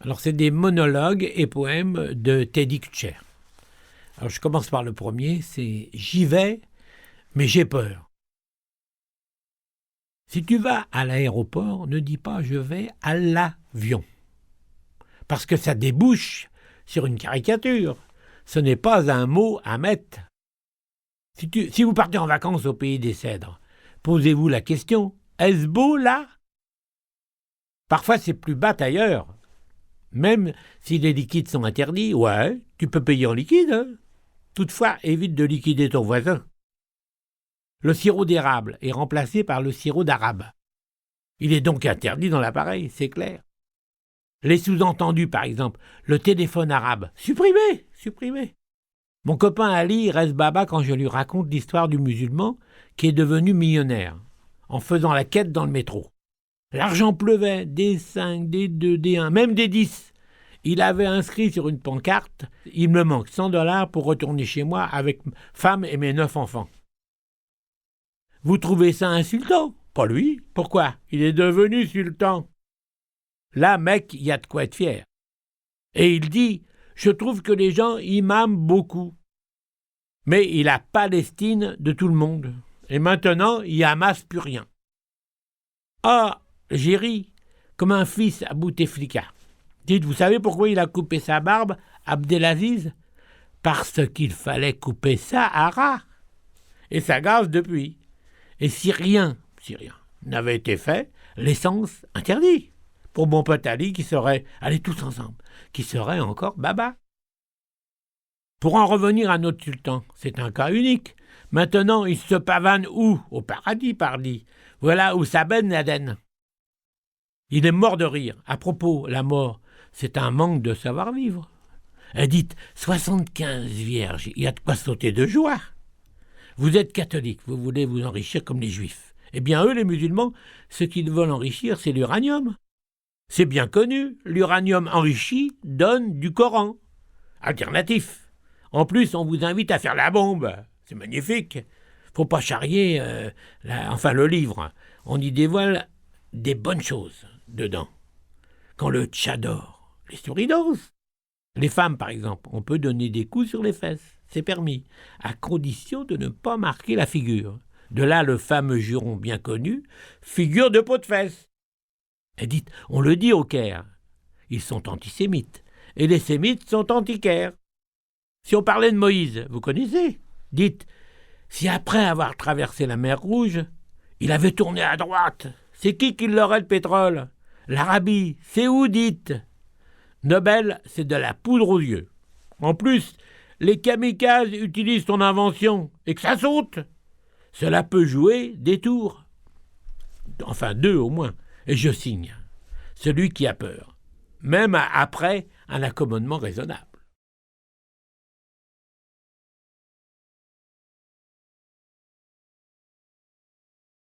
Alors, c'est des monologues et poèmes de Teddy Kutcher. Alors, je commence par le premier, c'est « J'y vais, mais j'ai peur ». Si tu vas à l'aéroport, ne dis pas « je vais à l'avion ». Parce que ça débouche sur une caricature. Ce n'est pas un mot à mettre. Si vous partez en vacances au pays des cèdres, posez-vous la question « est-ce beau là ?» Parfois, c'est plus bas ailleurs. Même si les liquides sont interdits, ouais, tu peux payer en liquide. Hein. Toutefois, évite de liquider ton voisin. Le sirop d'érable est remplacé par le sirop d'arabe. Il est donc interdit dans l'appareil, c'est clair. Les sous-entendus, par exemple, le téléphone arabe, supprimé. Mon copain Ali reste baba quand je lui raconte l'histoire du musulman qui est devenu millionnaire, en faisant la quête dans le métro. L'argent pleuvait, des 5, des 2, des 1, même des 10. Il avait inscrit sur une pancarte « Il me manque 100 $ pour retourner chez moi avec femme et mes 9 enfants. » Vous trouvez ça insultant ? Pas lui. Pourquoi ? Il est devenu sultan. Là, mec, il y a de quoi être fier. Et il dit « Je trouve que les gens y m'aiment beaucoup. » Mais il a Palestine de tout le monde. Et maintenant, il amasse plus rien. Ah, j'ai ri, comme un fils à Bouteflika. Dites, vous savez pourquoi il a coupé sa barbe, Abdelaziz ? Parce qu'il fallait couper ça à ras. Et ça gaz depuis. Et si rien n'avait été fait, l'essence interdit. Pour mon pote Ali qui serait, allez tous ensemble, qui serait encore baba. Pour en revenir à notre sultan, c'est un cas unique. Maintenant, il se pavane où ? Au paradis, pardi. Voilà où ça Ben Laden. Il est mort de rire. À propos, la mort, c'est un manque de savoir-vivre. Dites, 75 vierges, il y a de quoi sauter de joie. Vous êtes catholique, vous voulez vous enrichir comme les juifs. Eh bien, eux, les musulmans, ce qu'ils veulent enrichir, c'est l'uranium. C'est bien connu, l'uranium enrichi donne du Coran. Alternatif. En plus, on vous invite à faire la bombe. C'est magnifique. Faut pas charrier, le livre. On y dévoile des bonnes choses dedans. Quand le tchador, les souris dansent. Les femmes, par exemple, on peut donner des coups sur les fesses. C'est permis, à condition de ne pas marquer la figure. De là le fameux juron bien connu, figure de peau de fesse. Et dites, on le dit au Caire, ils sont antisémites, et les sémites sont anti-Caire. Si on parlait de Moïse, vous connaissez ? Dites, si après avoir traversé la mer Rouge, il avait tourné à droite, c'est qui l'aurait le pétrole ? L'Arabie, c'est où, dites ? Nobel, c'est de la poudre aux yeux. En plus, les kamikazes utilisent ton invention et que ça saute. Cela peut jouer des tours. Enfin, 2 au moins. Et je signe. Celui qui a peur. Même après un accommodement raisonnable.